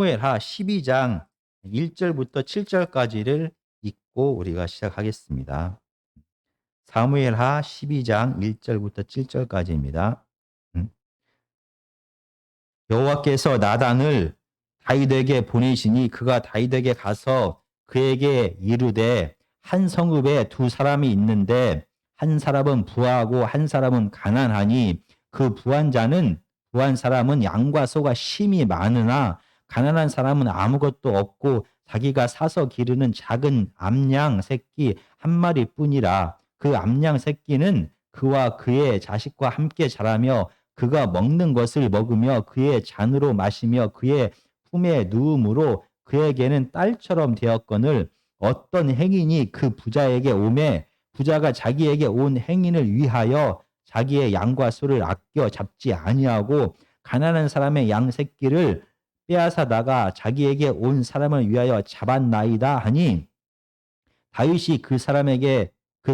사무엘하 12장 1절부터 7절까지를 읽고 우리가 시작하겠습니다. 사무엘하 12장 1절부터 7절까지입니다. 여호와께서 나단을 다윗에게 보내시니 그가 다윗에게 가서 그에게 이르되 한 성읍에 두 사람이 있는데 한 사람은 부하고 한 사람은 가난하니 그 부한 사람은 양과 소가 심히 많으나 가난한 사람은 아무것도 없고 자기가 사서 기르는 작은 암양 새끼 한 마리뿐이라. 그 암양 새끼는 그와 그의 자식과 함께 자라며 그가 먹는 것을 먹으며 그의 잔으로 마시며 그의 품에 누움으로 그에게는 딸처럼 되었거늘 어떤 행인이 그 부자에게 오매 부자가 자기에게 온 행인을 위하여 자기의 양과 소를 아껴 잡지 아니하고 가난한 사람의 양 새끼를 빼앗아다가 자기에게 온 사람을 위하여 잡았나이다 하니 다윗이 그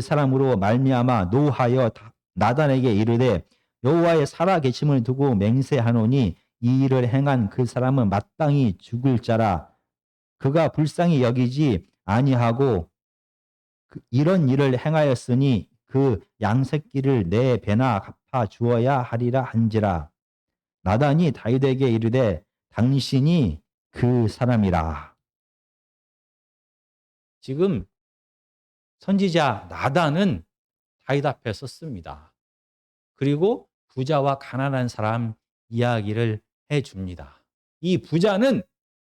사람으로 말미암아 노하여 나단에게 이르되 여호와의 살아 계심을 두고 맹세하노니 이 일을 행한 그 사람은 마땅히 죽을 자라. 그가 불쌍히 여기지 아니하고 이런 일을 행하였으니 그 양새끼를 내 배나 갚아 주어야 하리라 한지라. 나단이 다윗에게 이르되 당신이 그 사람이라. 지금 선지자 나단은 다윗 앞에 섰습니다. 그리고 부자와 가난한 사람 이야기를 해줍니다. 이 부자는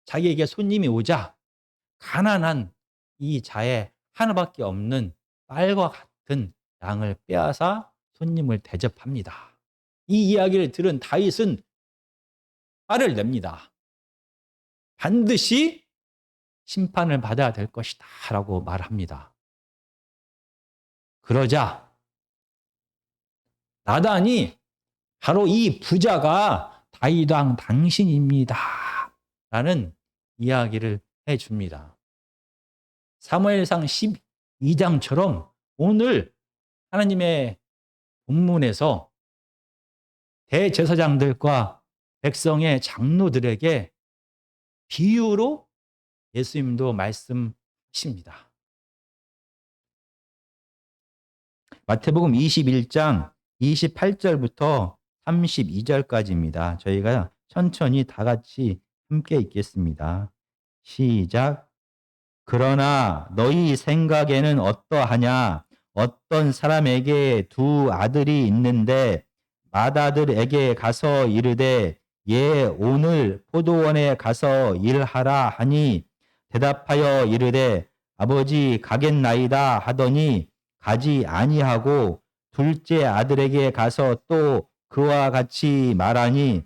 자기에게 손님이 오자 가난한 이 자의 하나밖에 없는 딸과 같은 양을 빼앗아 손님을 대접합니다. 이 이야기를 들은 다윗은 화를 냅니다. 반드시 심판을 받아야 될 것이다 라고 말합니다. 그러자 나단이 바로 이 부자가 다윗 왕 당신입니다 라는 이야기를 해줍니다. 사무엘상 12장처럼 오늘 하나님의 본문에서 대제사장들과 백성의 장로들에게 비유로 예수님도 말씀하십니다. 마태복음 21장 28절부터 32절까지입니다. 저희가 천천히 다 같이 함께 읽겠습니다. 시작. 그러나 너희 생각에는 어떠하냐? 어떤 사람에게 두 아들이 있는데 맏아들에게 가서 이르되 오늘 포도원에 가서 일하라 하니 대답하여 이르되 아버지 가겠나이다 하더니 가지 아니하고 둘째 아들에게 가서 또 그와 같이 말하니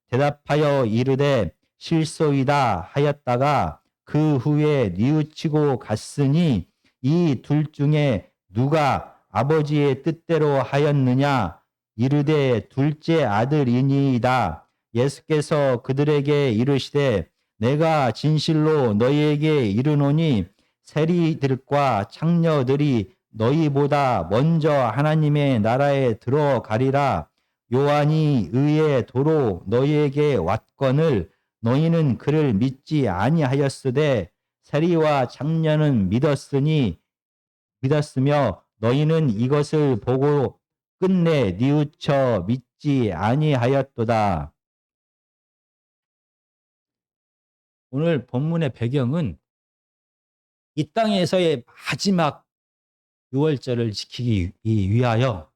대답하여 이르되 실소이다 하였다가 그 후에 뉘우치고 갔으니 이 둘 중에 누가 아버지의 뜻대로 하였느냐? 이르되 둘째 아들이니이다. 예수께서 그들에게 이르시되 내가 진실로 너희에게 이르노니 세리들과 창녀들이 너희보다 먼저 하나님의 나라에 들어가리라. 요한이 의의 도로 너희에게 왔거늘 너희는 그를 믿지 아니하였으되 세리와 창녀는 믿었으며 너희는 이것을 보고 끝내 뉘우쳐 믿지 아니하였도다. 오늘 본문의 배경은 이 땅에서의 마지막 유월절을 지키기 위하여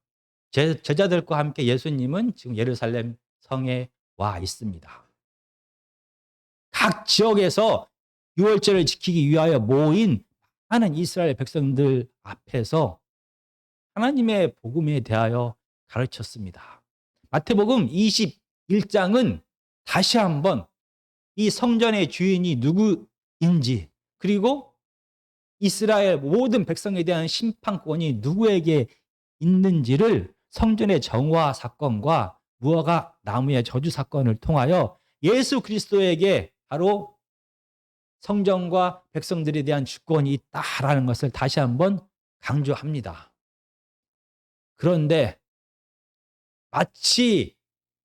제자들과 함께 예수님은 지금 예루살렘 성에 와 있습니다. 각 지역에서 유월절을 지키기 위하여 모인 많은 이스라엘 백성들 앞에서 하나님의 복음에 대하여 가르쳤습니다. 마태복음 21장은 다시 한번 이 성전의 주인이 누구인지 그리고 이스라엘 모든 백성에 대한 심판권이 누구에게 있는지를 성전의 정화 사건과 무화과 나무의 저주 사건을 통하여 예수 그리스도에게 바로 성전과 백성들에 대한 주권이 있다라는 것을 다시 한번 강조합니다. 그런데 마치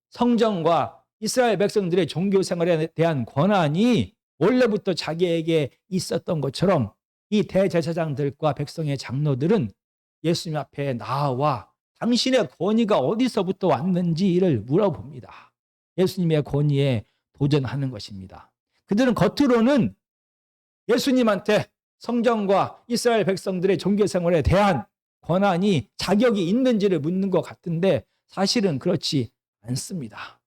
성전과 이스라엘 백성들의 종교 생활에 대한 권한이 원래부터 자기에게 있었던 것처럼 이 대제사장들과 백성의 장로들은 예수님 앞에 나와 당신의 권위가 어디서부터 왔는지를 물어봅니다. 예수님의 권위에 도전하는 것입니다. 그들은 겉으로는 예수님한테 성전과 이스라엘 백성들의 종교 생활에 대한 권한이 자격이 있는지를 묻는 것 같은데 사실은 그렇지 않습니다.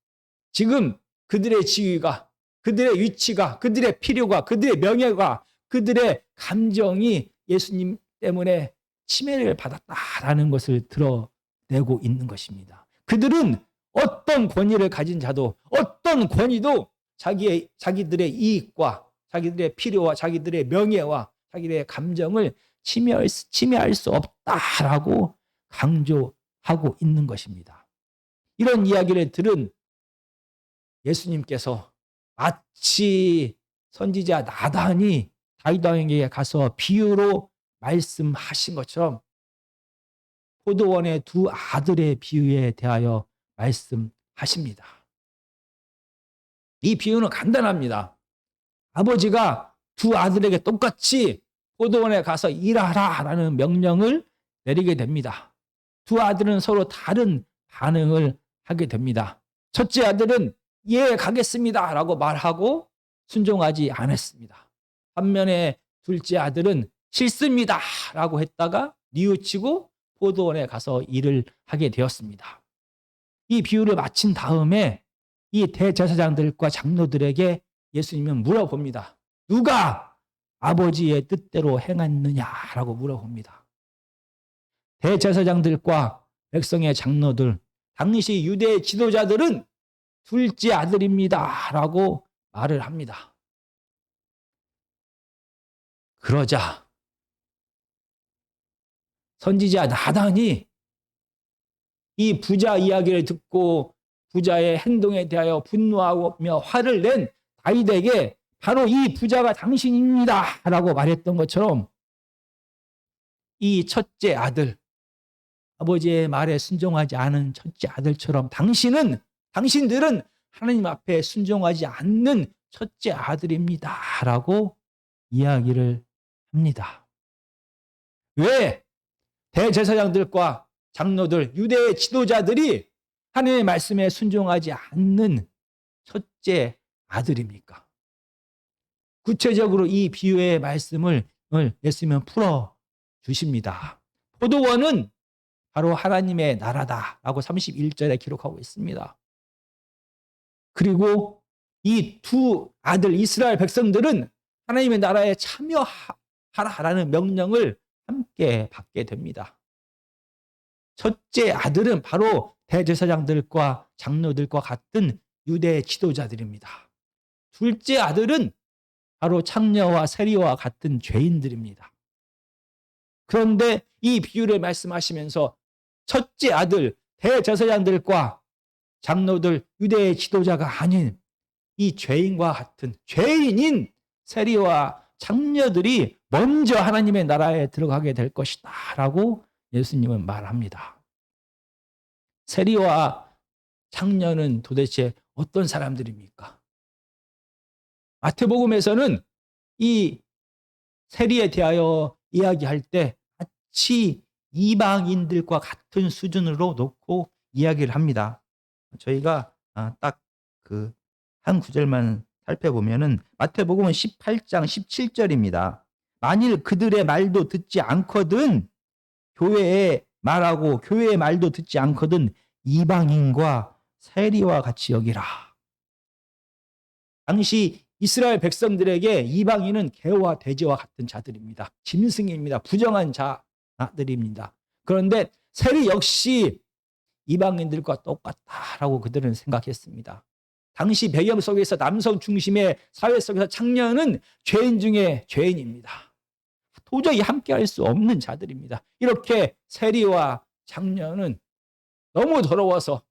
지금 그들의 지위가, 그들의 위치가, 그들의 필요가, 그들의 명예가, 그들의 감정이 예수님 때문에 침해를 받았다라는 것을 드러내고 있는 것입니다. 그들은 어떤 권위를 가진 자도 어떤 권위도 자기들의 이익과 자기들의 필요와 자기들의 명예와 자기들의 감정을 침해할 수 없다라고 강조하고 있는 것입니다. 이런 이야기를 들은 예수님께서 마치 선지자 나단이 다윗 왕에게 가서 비유로 말씀하신 것처럼 포도원의 두 아들의 비유에 대하여 말씀하십니다. 이 비유는 간단합니다. 아버지가 두 아들에게 똑같이 포도원에 가서 일하라라는 명령을 내리게 됩니다. 두 아들은 서로 다른 반응을 하게 됩니다. 첫째 아들은 예, 가겠습니다 라고 말하고 순종하지 않았습니다. 반면에 둘째 아들은 싫습니다 라고 했다가 뉘우치고 포도원에 가서 일을 하게 되었습니다. 이 비유를 마친 다음에 이 대제사장들과 장로들에게 예수님은 물어봅니다. 누가 아버지의 뜻대로 행했느냐라고 물어봅니다. 대제사장들과 백성의 장로들, 당시 유대 지도자들은 둘째 아들입니다 라고 말을 합니다. 그러자 선지자 나단이 이 부자 이야기를 듣고 부자의 행동에 대하여 분노하며 화를 낸 다윗에게 바로 이 부자가 당신입니다 라고 말했던 것처럼 이 첫째 아들, 아버지의 말에 순종하지 않은 첫째 아들처럼 당신들은 하나님 앞에 순종하지 않는 첫째 아들입니다 라고 이야기를 합니다. 왜 대제사장들과 장로들, 유대의 지도자들이 하나님의 말씀에 순종하지 않는 첫째 아들입니까? 구체적으로 이 비유의 말씀을 예수님은 풀어 주십니다. 포도원은 바로 하나님의 나라다라고 31절에 기록하고 있습니다. 그리고 이 두 아들 이스라엘 백성들은 하나님의 나라에 참여하라라는 명령을 함께 받게 됩니다. 첫째 아들은 바로 대제사장들과 장로들과 같은 유대 지도자들입니다. 둘째 아들은 바로 창녀와 세리와 같은 죄인들입니다. 그런데 이 비유를 말씀하시면서 첫째 아들 대제사장들과 장로들 유대의 지도자가 아닌 이 죄인과 같은 죄인인 세리와 창녀들이 먼저 하나님의 나라에 들어가게 될 것이다 라고 예수님은 말합니다. 세리와 창녀는 도대체 어떤 사람들입니까? 마태복음에서는 이 세리에 대하여 이야기할 때 마치 이방인들과 같은 수준으로 놓고 이야기를 합니다. 저희가 딱 그 한 구절만 살펴보면은 마태복음은 18장 17절입니다. 만일 그들의 말도 듣지 않거든 교회의 말하고 교회의 말도 듣지 않거든 이방인과 세리와 같이 여기라. 당시 이스라엘 백성들에게 이방인은 개와 돼지와 같은 자들입니다. 짐승입니다. 부정한 자들입니다. 그런데 세리 역시 이방인들과 똑같다라고 그들은 생각했습니다. 당시 배경 속에서 남성 중심의 사회 속에서 창녀는 죄인 중에 죄인입니다. 도저히 함께할 수 없는 자들입니다. 이렇게 세리와 창녀는 너무 더러워서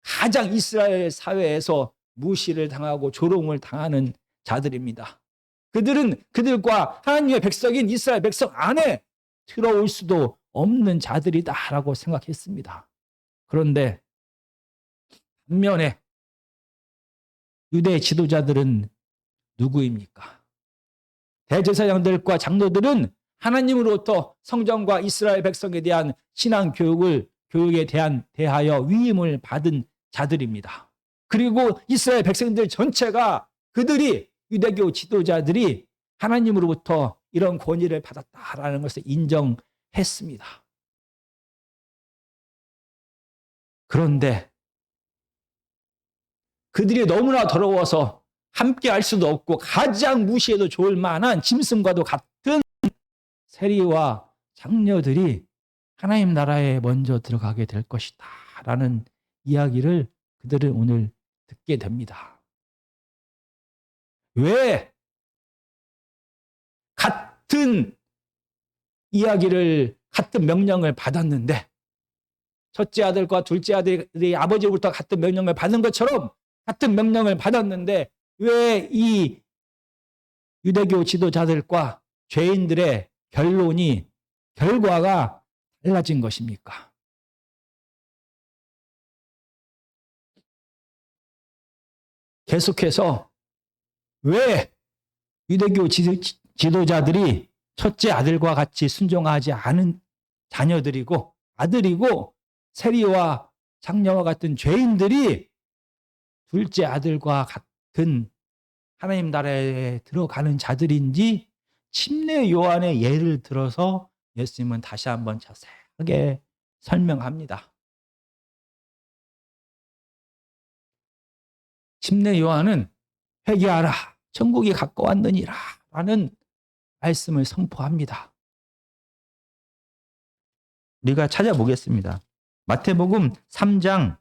가장 이스라엘 사회에서 무시를 당하고 조롱을 당하는 자들입니다. 그들은 그들과 하나님의 백성인 이스라엘 백성 안에 들어올 수도 없는 자들이다라고 생각했습니다. 그런데 반면에 유대 지도자들은 누구입니까? 대제사장들과 장로들은 하나님으로부터 성전과 이스라엘 백성에 대한 신앙 교육에 대하여 위임을 받은 자들입니다. 그리고 이스라엘 백성들 전체가 그들이 유대교 지도자들이 하나님으로부터 이런 권위를 받았다라는 것을 인정했습니다. 그런데 그들이 너무나 더러워서 함께 할 수도 없고 가장 무시해도 좋을 만한 짐승과도 같은 세리와 장녀들이 하나님 나라에 먼저 들어가게 될 것이다 라는 이야기를 그들은 오늘 듣게 됩니다. 왜 같은 이야기를 같은 명령을 받았는데 첫째 아들과 둘째 아들이 아버지로부터 같은 명령을 받은 것처럼 같은 명령을 받았는데 왜 이 유대교 지도자들과 죄인들의 결과가 달라진 것입니까? 계속해서 왜 유대교 지도자들이 첫째 아들과 같이 순종하지 않은 자녀들이고 아들이고 세리와 장녀와 같은 죄인들이 둘째 아들과 같은 하나님 나라에 들어가는 자들인지 침례 요한의 예를 들어서 예수님은 다시 한번 자세하게 설명합니다. 침례 요한은 회개하라 천국이 가까웠느니라 라는 말씀을 선포합니다. 우리가 찾아보겠습니다. 마태복음 3장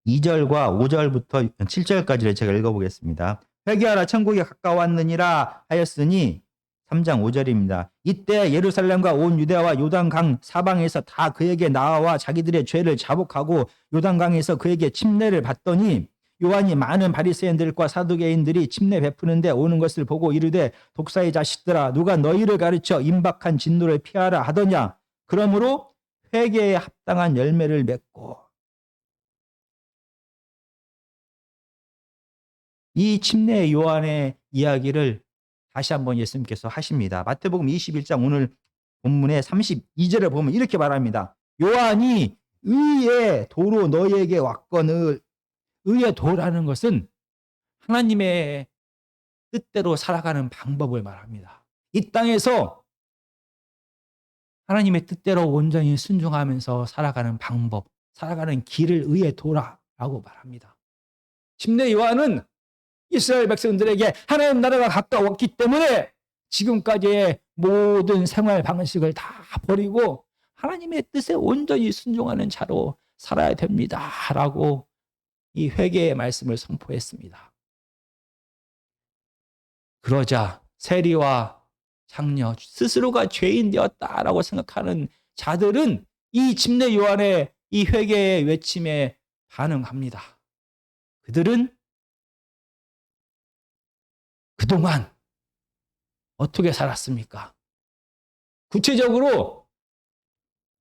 2절과 5절부터 7절까지를 제가 읽어보겠습니다. 회개하라 천국이 가까웠느니라 하였으니 3장 5절입니다. 이때 예루살렘과 온 유대와 요단강 사방에서 다 그에게 나와 자기들의 죄를 자복하고 요단강에서 그에게 침례를 받더니 요한이 많은 바리새인들과 사두개인들이 침례 베푸는데 오는 것을 보고 이르되 독사의 자식들아 누가 너희를 가르쳐 임박한 진노를 피하라 하더냐. 그러므로 회개에 합당한 열매를 맺고. 이 침례 요한의 이야기를 다시 한번 예수님께서 하십니다. 마태복음 21장 오늘 본문의 32절을 보면 이렇게 말합니다. 요한이 의의 도로 너희에게 왔거늘. 의의 도라는 것은 하나님의 뜻대로 살아가는 방법을 말합니다. 이 땅에서 하나님의 뜻대로 온전히 순종하면서 살아가는 방법, 살아가는 길을 의의 도라라고 말합니다. 침례 요한은 이스라엘 백성들에게 하나님 나라가 가까웠기 때문에 지금까지의 모든 생활 방식을 다 버리고 하나님의 뜻에 온전히 순종하는 자로 살아야 됩니다라고 이 회개의 말씀을 선포했습니다. 그러자 세리와 장녀 스스로가 죄인 되었다라고 생각하는 자들은 이 침례 요한의 이 회개의 외침에 반응합니다. 그들은 그동안 어떻게 살았습니까? 구체적으로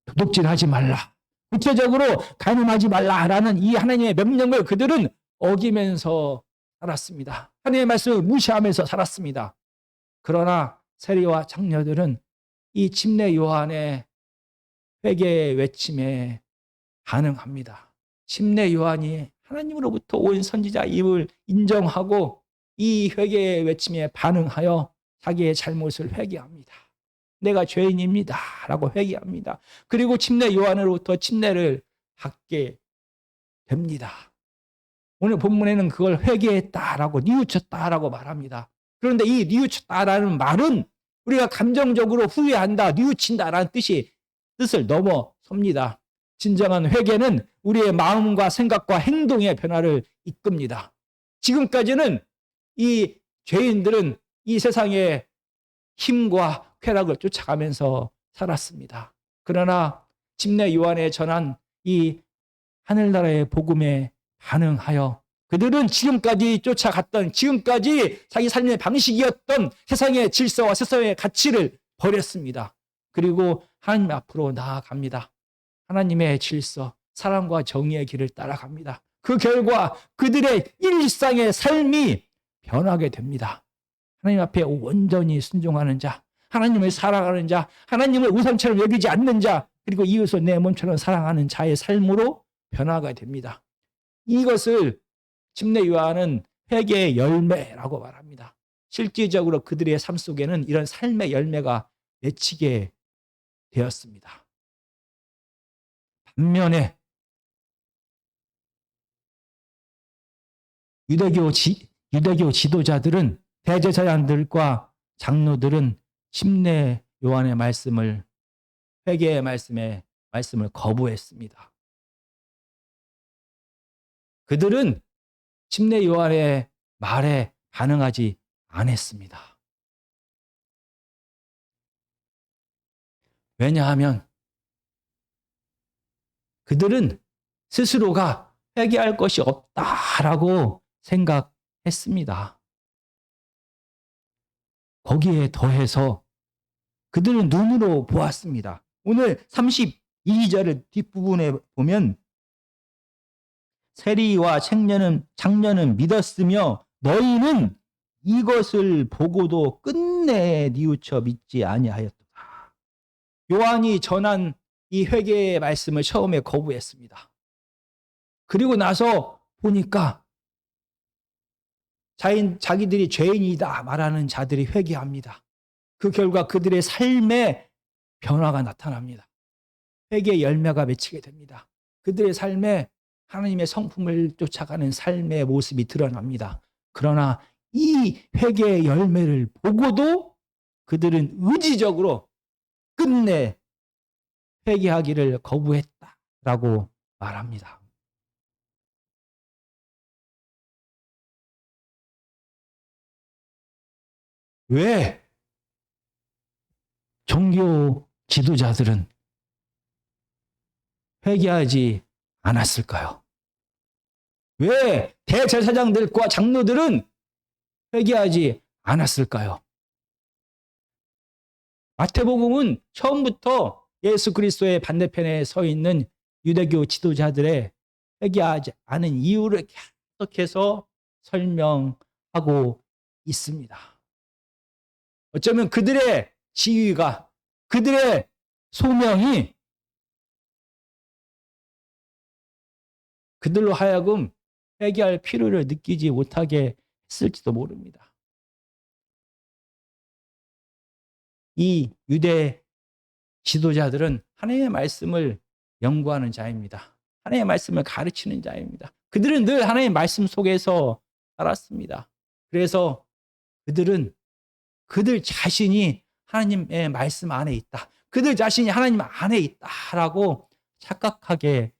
도둑질하지 말라. 구체적으로 간음하지 말라라는 이 하나님의 명령을 그들은 어기면서 살았습니다. 하나님의 말씀을 무시하면서 살았습니다. 그러나 세리와 장녀들은 이 침례 요한의 회개의 외침에 반응합니다. 침례 요한이 하나님으로부터 온 선지자임을 인정하고 이 회개의 외침에 반응하여 자기의 잘못을 회개합니다. 내가 죄인입니다 라고 회개합니다. 그리고 침례 요한으로부터 침례를 받게 됩니다. 오늘 본문에는 그걸 회개했다라고 뉘우쳤다라고 말합니다. 그런데 이 뉘우쳤다라는 말은 우리가 감정적으로 후회한다, 뉘우친다라는 뜻을 넘어섭니다. 진정한 회개는 우리의 마음과 생각과 행동의 변화를 이끕니다. 지금까지는 이 죄인들은 이 세상의 힘과 쾌락을 쫓아가면서 살았습니다. 그러나 침례 요한에 전한 이 하늘나라의 복음에 반응하여 그들은 지금까지 쫓아갔던 지금까지 자기 삶의 방식이었던 세상의 질서와 세상의 가치를 버렸습니다. 그리고 하나님 앞으로 나아갑니다. 하나님의 질서, 사랑과 정의의 길을 따라갑니다. 그 결과 그들의 일상의 삶이 변하게 됩니다. 하나님 앞에 온전히 순종하는 자, 하나님을 사랑하는 자, 하나님을 우상처럼 여기지 않는 자, 그리고 이웃을 내 몸처럼 사랑하는 자의 삶으로 변화가 됩니다. 이것을 침례 요한은 회개의 열매라고 말합니다. 실질적으로 그들의 삶 속에는 이런 삶의 열매가 맺히게 되었습니다. 반면에 유대교 지도자들은, 대제사장들과 장로들은 침례 요한의 말씀을, 회개의 말씀을 거부했습니다. 그들은 침례 요한의 말에 반응하지 않았습니다. 왜냐하면 그들은 스스로가 회개할 것이 없다라고 생각했습니다. 거기에 더해서 그들은 눈으로 보았습니다. 오늘 32절 뒷부분에 보면 세리와 장년은 믿었으며 너희는 이것을 보고도 끝내 뉘우쳐 믿지 아니하였도다. 요한이 전한 이 회개의 말씀을 처음에 거부했습니다. 그리고 나서 보니까 자기들이 죄인이다 말하는 자들이 회개합니다. 그 결과 그들의 삶에 변화가 나타납니다. 회개의 열매가 맺히게 됩니다. 그들의 삶에 하나님의 성품을 쫓아가는 삶의 모습이 드러납니다. 그러나 이 회개의 열매를 보고도 그들은 의지적으로 끝내 회개하기를 거부했다라고 말합니다. 왜 종교 지도자들은 회개하지 않았을까요? 왜 대제사장들과 장로들은 회개하지 않았을까요? 마태복음은 처음부터 예수 그리스도의 반대편에 서 있는 유대교 지도자들의 회개하지 않은 이유를 계속해서 설명하고 있습니다. 어쩌면 그들의 지위가, 그들의 소명이 그들로 하여금 회개할 필요를 느끼지 못하게 했을지도 모릅니다. 이 유대 지도자들은 하나님의 말씀을 연구하는 자입니다. 하나님의 말씀을 가르치는 자입니다. 그들은 늘 하나님의 말씀 속에서 살았습니다. 그래서 그들은 그들 자신이 하나님의 말씀 안에 있다, 그들 자신이 하나님 안에 있다라고 착각하게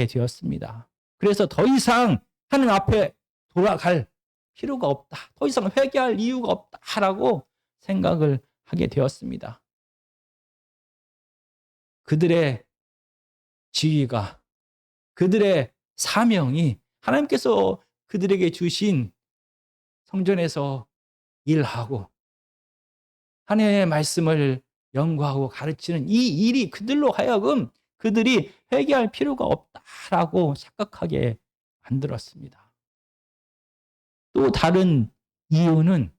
되었습니다. 그래서 더 이상 하나님 앞에 돌아갈 필요가 없다, 더 이상 회개할 이유가 없다라고 생각을 하게 되었습니다. 그들의 지위가, 그들의 사명이 하나님께서 그들에게 주신 성전에서 일하고 하나님의 말씀을 연구하고 가르치는 이 일이 그들로 하여금 그들이 회개할 필요가 없다라고 착각하게 만들었습니다. 또 다른 이유는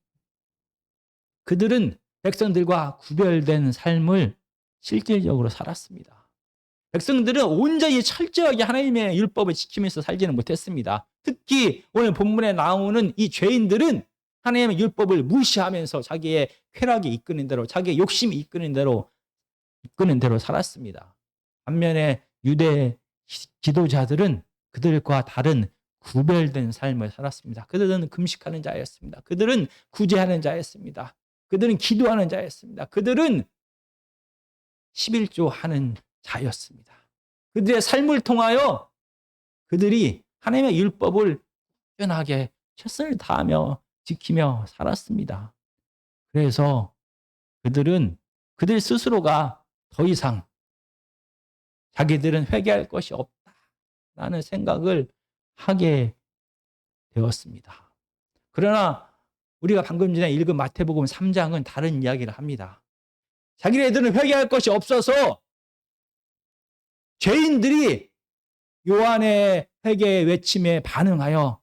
그들은 백성들과 구별된 삶을 실질적으로 살았습니다. 백성들은 온전히 철저하게 하나님의 율법을 지키면서 살지는 못했습니다. 특히 오늘 본문에 나오는 이 죄인들은 하나님의 율법을 무시하면서 자기의 쾌락이 이끄는 대로, 자기의 욕심이 이끄는 대로 살았습니다. 반면에 유대 지도자들은 그들과 다른 구별된 삶을 살았습니다. 그들은 금식하는 자였습니다. 그들은 구제하는 자였습니다. 그들은 기도하는 자였습니다. 그들은 11조 하는 자였습니다. 그들의 삶을 통하여 그들이 하나님의 율법을 꾸준하게 최선을 다하며 지키며 살았습니다. 그래서 그들 스스로가 더 이상 자기들은 회개할 것이 없다라는 생각을 하게 되었습니다. 그러나 우리가 방금 전에 읽은 마태복음 3장은 다른 이야기를 합니다. 자기네들은 회개할 것이 없어서 죄인들이 요한의 회개의 외침에 반응하여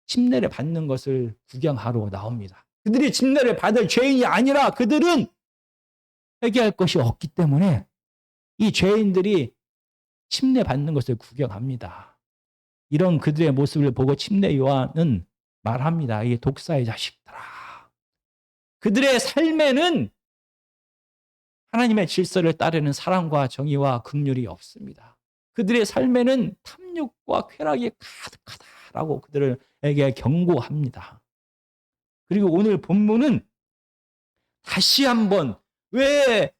침례를 받는 것을 구경하러 나옵니다. 그들이 침례를 받을 죄인이 아니라 그들은 회개할 것이 없기 때문에 이 죄인들이 침례 받는 것을 구경합니다. 이런 그들의 모습을 보고 침례 요한은 말합니다. 이게 독사의 자식들아. 그들의 삶에는 하나님의 질서를 따르는 사랑과 정의와 긍휼이 없습니다. 그들의 삶에는 탐욕과 쾌락이 가득하다라고 그들에게 경고합니다. 그리고 오늘 본문은 다시 한번 왜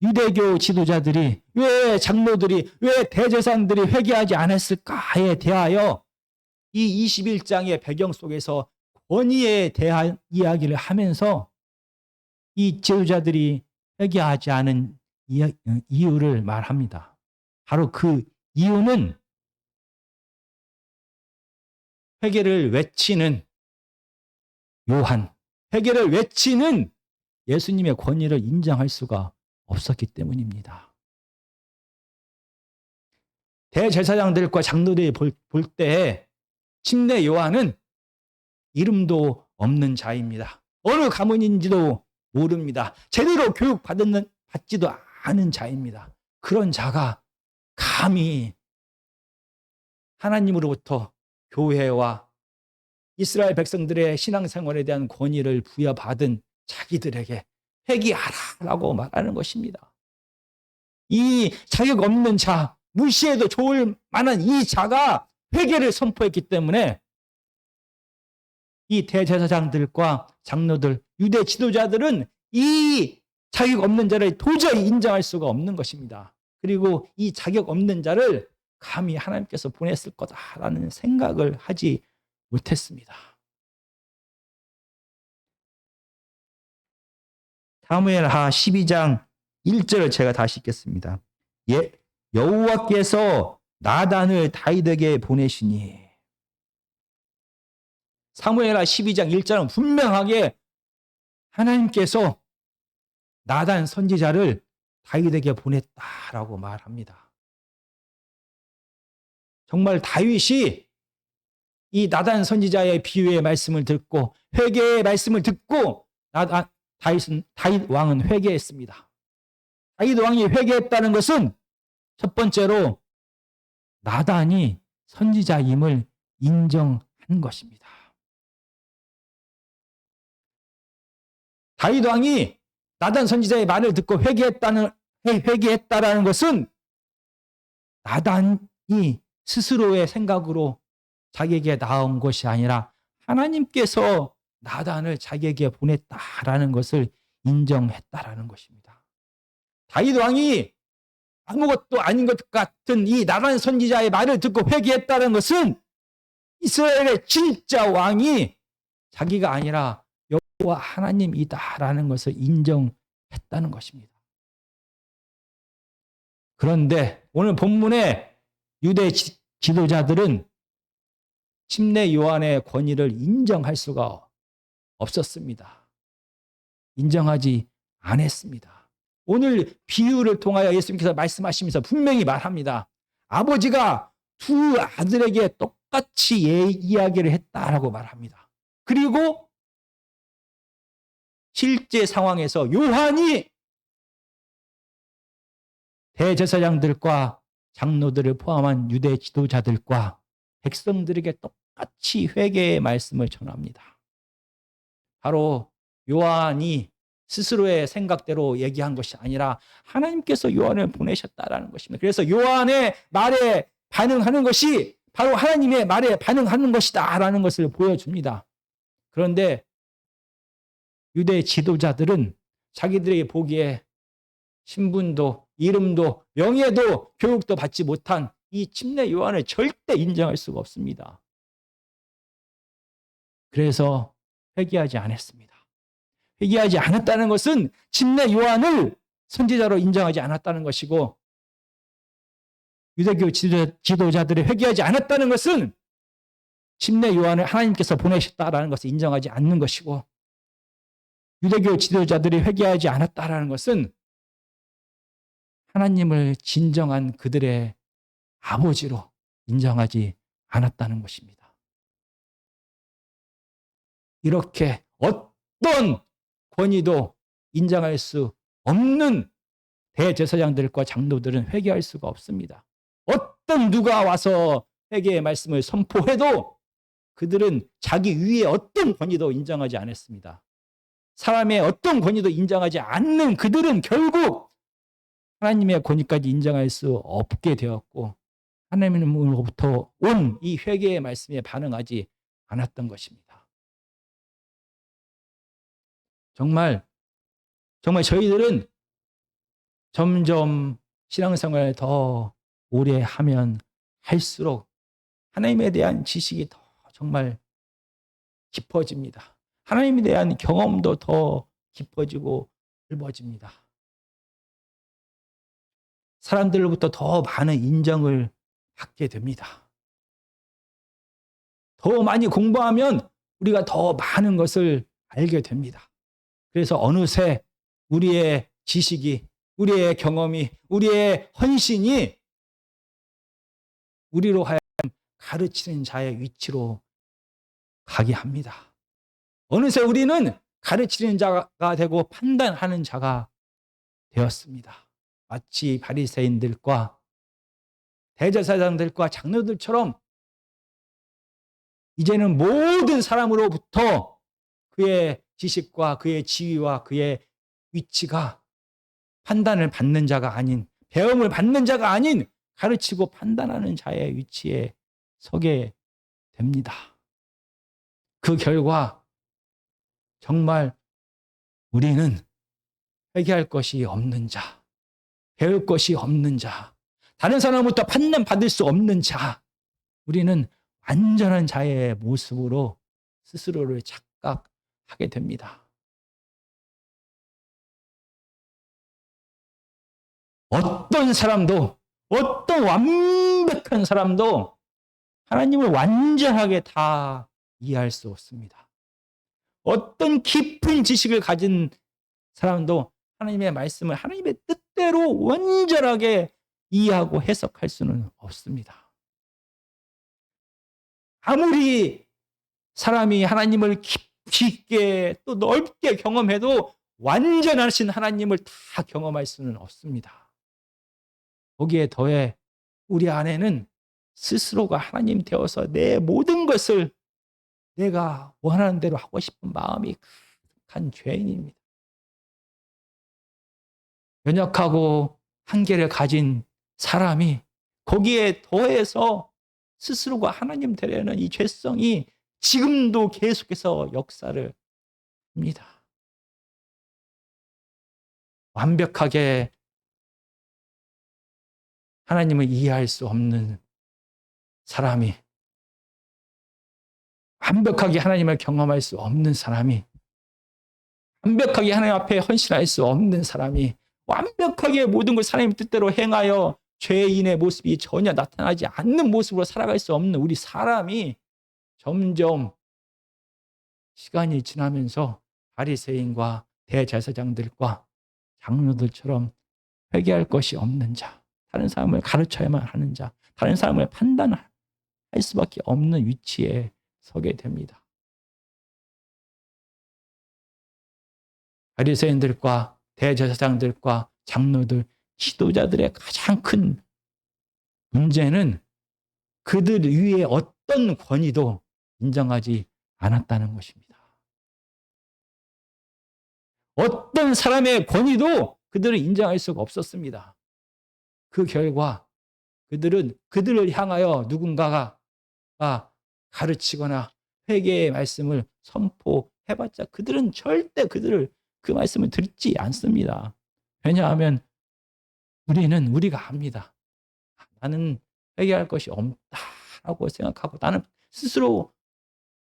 유대교 지도자들이, 왜 장로들이, 왜 대제사장들이 회개하지 않았을까에 대하여 이 21장의 배경 속에서 권위에 대한 이야기를 하면서 이 지도자들이 회개하지 않은 이유를 말합니다. 바로 그 이유는 회개를 외치는 요한, 회개를 외치는 예수님의 권위를 인정할 수가 없었기 때문입니다. 대제사장들과 장로들이 볼 때 침례 요한은 이름도 없는 자입니다. 어느 가문인지도 모릅니다. 제대로 받지도 않은 자입니다. 그런 자가 감히 하나님으로부터 교회와 이스라엘 백성들의 신앙생활에 대한 권위를 부여받은 자기들에게 회개하라라고 말하는 것입니다. 이 자격 없는 자, 무시해도 좋을 만한 이 자가 회개를 선포했기 때문에 이 대제사장들과 장로들, 유대 지도자들은 이 자격 없는 자를 도저히 인정할 수가 없는 것입니다. 그리고 이 자격 없는 자를 감히 하나님께서 보냈을 거다라는 생각을 하지 못했습니다. 사무엘하 12장 1절을 제가 다시 읽겠습니다. 여호와께서 나단을 다윗에게 보내시니. 사무엘하 12장 1절은 분명하게 하나님께서 나단 선지자를 다윗에게 보냈다라고 말합니다. 정말 다윗이 이 나단 선지자의 비유의 말씀을 듣고 회개의 말씀을 듣고 다윗 왕은 회개했습니다. 다윗 왕이 회개했다는 것은 첫 번째로 나단이 선지자임을 인정한 것입니다. 다윗 왕이 나단 선지자의 말을 듣고 회개했다라는 것은 나단이 스스로의 생각으로 자기에게 나온 것이 아니라 하나님께서 나단을 자기에게 보냈다라는 것을 인정했다라는 것입니다. 다윗 왕이 아무것도 아닌 것 같은 이 나단 선지자의 말을 듣고 회개했다는 것은 이스라엘의 진짜 왕이 자기가 아니라 여호와 하나님이다라는 것을 인정했다는 것입니다. 그런데 오늘 본문에 유대 지도자들은 침례 요한의 권위를 인정할 수가 없었습니다. 인정하지 않았습니다. 오늘 비유를 통하여 예수님께서 말씀하시면서 분명히 말합니다. 아버지가 두 아들에게 똑같이 이야기를 했다라고 말합니다. 그리고 실제 상황에서 요한이 대제사장들과 장로들을 포함한 유대 지도자들과 백성들에게 똑같이 회개의 말씀을 전합니다. 바로 요한이 스스로의 생각대로 얘기한 것이 아니라 하나님께서 요한을 보내셨다라는 것입니다. 그래서 요한의 말에 반응하는 것이 바로 하나님의 말에 반응하는 것이다라는 것을 보여줍니다. 그런데 유대 지도자들은 자기들이 보기에 신분도 이름도 명예도 교육도 받지 못한 이 침례 요한을 절대 인정할 수가 없습니다. 그래서 회개하지 않았습니다. 회개하지 않았다는 것은 침례 요한을 선지자로 인정하지 않았다는 것이고, 유대교 지도자들이 회개하지 않았다는 것은 침례 요한을 하나님께서 보내셨다라는 것을 인정하지 않는 것이고, 유대교 지도자들이 회개하지 않았다라는 것은 하나님을 진정한 그들의 아버지로 인정하지 않았다는 것입니다. 이렇게 어떤 권위도 인정할 수 없는 대제사장들과 장로들은 회개할 수가 없습니다. 어떤 누가 와서 회개의 말씀을 선포해도 그들은 자기 위에 어떤 권위도 인정하지 않았습니다. 사람의 어떤 권위도 인정하지 않는 그들은 결국 하나님의 권위까지 인정할 수 없게 되었고 하나님으로부터 온 이 회개의 말씀에 반응하지 않았던 것입니다. 정말 저희들은 점점 신앙생활을 더 오래 하면 할수록 하나님에 대한 지식이 더 정말 깊어집니다. 하나님에 대한 경험도 더 깊어지고 넓어집니다. 사람들로부터 더 많은 인정을 받게 됩니다. 더 많이 공부하면 우리가 더 많은 것을 알게 됩니다. 그래서 어느새 우리의 지식이, 우리의 경험이, 우리의 헌신이 우리로 하여금 가르치는 자의 위치로 가게 합니다. 어느새 우리는 가르치는 자가 되고 판단하는 자가 되었습니다. 마치 바리새인들과 대제사장들과 장로들처럼 이제는 모든 사람으로부터 그의 지식과 그의 지위와 그의 위치가 판단을 받는 자가 아닌, 배움을 받는 자가 아닌 가르치고 판단하는 자의 위치에 서게 됩니다. 그 결과 정말 우리는 회개할 것이 없는 자, 배울 것이 없는 자, 다른 사람부터 판단받을 수 없는 자, 우리는 완전한 자의 모습으로 스스로를 착각하게 됩니다. 어떤 사람도, 어떤 완벽한 사람도 하나님을 완전하게 다 이해할 수 없습니다. 어떤 깊은 지식을 가진 사람도 하나님의 말씀을 하나님의 뜻대로 완전하게 이해하고 해석할 수는 없습니다. 아무리 사람이 하나님을 깊이 있게 또 넓게 경험해도 완전하신 하나님을 다 경험할 수는 없습니다. 거기에 더해 우리 안에는 스스로가 하나님 되어서 내 모든 것을 내가 원하는 대로 하고 싶은 마음이 가득한 죄인입니다. 연약하고 한계를 가진 사람이 거기에 더해서 스스로가 하나님 되려는 이 죄성이 지금도 계속해서 역사를 합니다. 완벽하게 하나님을 이해할 수 없는 사람이, 완벽하게 하나님을 경험할 수 없는 사람이, 완벽하게 하나님 앞에 헌신할 수 없는 사람이, 완벽하게 모든 걸 하나님의 뜻대로 행하여 죄인의 모습이 전혀 나타나지 않는 모습으로 살아갈 수 없는 우리 사람이 점점 시간이 지나면서 바리새인과 대제사장들과 장로들처럼 회개할 것이 없는 자, 다른 사람을 가르쳐야만 하는 자, 다른 사람을 판단할 수밖에 없는 위치에 서게 됩니다. 바리새인들과 대제사장들과 장로들, 지도자들의 가장 큰 문제는 그들 위에 어떤 권위도 인정하지 않았다는 것입니다. 어떤 사람의 권위도 그들은 인정할 수가 없었습니다. 그 결과 그들은 그들을 향하여 누군가가 가르치거나 회개의 말씀을 선포해봤자 그들은 절대 그 말씀을 듣지 않습니다. 왜냐하면 우리가 압니다. 나는 회개할 것이 없다라고 생각하고 나는 스스로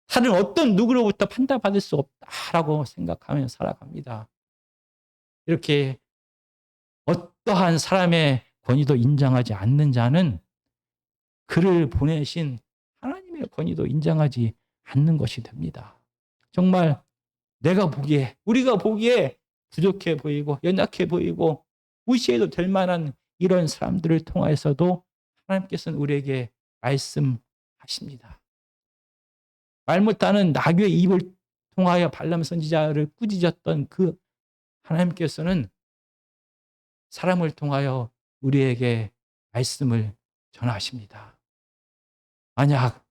다른 어떤 누구로부터 판단받을 수 없다라고 생각하며 살아갑니다. 이렇게 어떠한 사람의 권위도 인정하지 않는 자는 그를 보내신 하나님의 권위도 인정하지 않는 것이 됩니다. 정말 우리가 보기에 부족해 보이고 연약해 보이고 무시해도 될 만한 이런 사람들을 통하여서도 하나님께서는 우리에게 말씀하십니다. 말 못하는 나귀의 입을 통하여 발람 선지자를 꾸짖었던 그 하나님께서는 사람을 통하여 우리에게 말씀을 전하십니다. 만약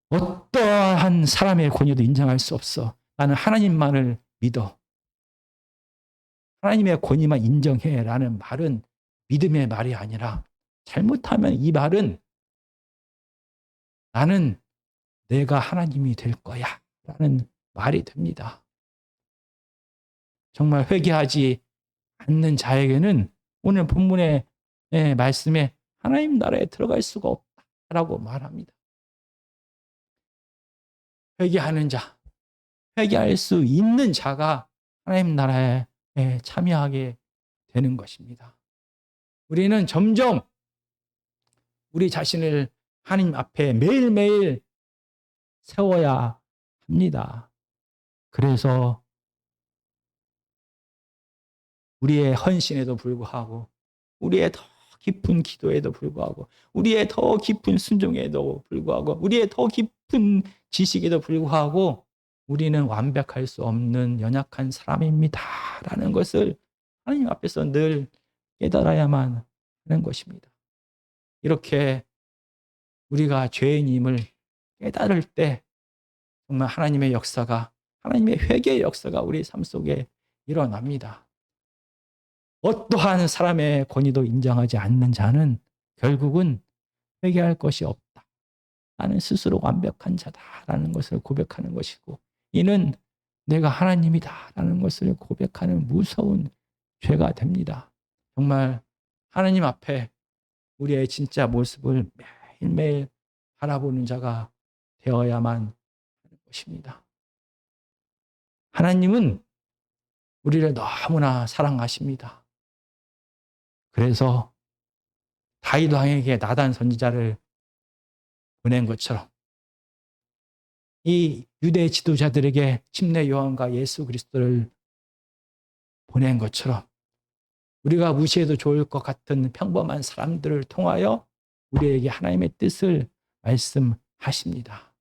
어떠한 사람의 권위도 인정할 수 없어. 나는 하나님만을 믿어. 하나님의 권위만 인정해 라는 말은 믿음의 말이 아니라 잘못하면 이 말은 나는 내가 하나님이 될 거야 라는 말이 됩니다. 정말 회개하지 않는 자에게는 오늘 본문의 말씀에 하나님 나라에 들어갈 수가 없다라고 말합니다. 회개하는 자, 회개할 수 있는 자가 하나님 나라에 참여하게 되는 것입니다. 우리는 점점 우리 자신을 하나님 앞에 매일매일 세워야 합니다. 그래서 우리의 헌신에도 불구하고, 우리의 더 깊은 기도에도 불구하고, 우리의 더 깊은 순종에도 불구하고, 우리의 더 깊은 지식에도 불구하고 우리는 완벽할 수 없는 연약한 사람입니다 라는 것을 하나님 앞에서 늘 깨달아야만 하는 것입니다. 이렇게 우리가 죄인임을 깨달을 때 정말 하나님의 역사가, 하나님의 회개의 역사가 우리 삶 속에 일어납니다. 어떠한 사람의 권위도 인정하지 않는 자는 결국은 회개할 것이 없다. 나는 스스로 완벽한 자다라는 것을 고백하는 것이고, 이는 내가 하나님이다라는 것을 고백하는 무서운 죄가 됩니다. 정말 하나님 앞에 우리의 진짜 모습을 매일매일 바라보는 자가 되어야만 하는 것입니다. 하나님은 우리를 너무나 사랑하십니다. 그래서 다윗 왕에게 나단 선지자를 보낸 것처럼 이 유대 지도자들에게 침례 요한과 예수 그리스도를 보낸 것처럼 우리가 무시해도 좋을 것 같은 평범한 사람들을 통하여 우리에게 하나님의 뜻을 말씀하십니다.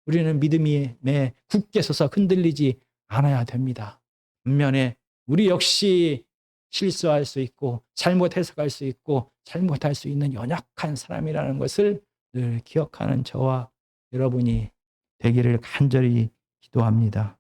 우리는 믿음에 굳게 서서 흔들리지 않아야 됩니다. 반면에 우리 역시 실수할 수 있고 잘못 해석할 수 있고 잘못할 수 있는 연약한 사람이라는 것을 늘 기억하는 저와 여러분이 되기를 간절히 기도합니다.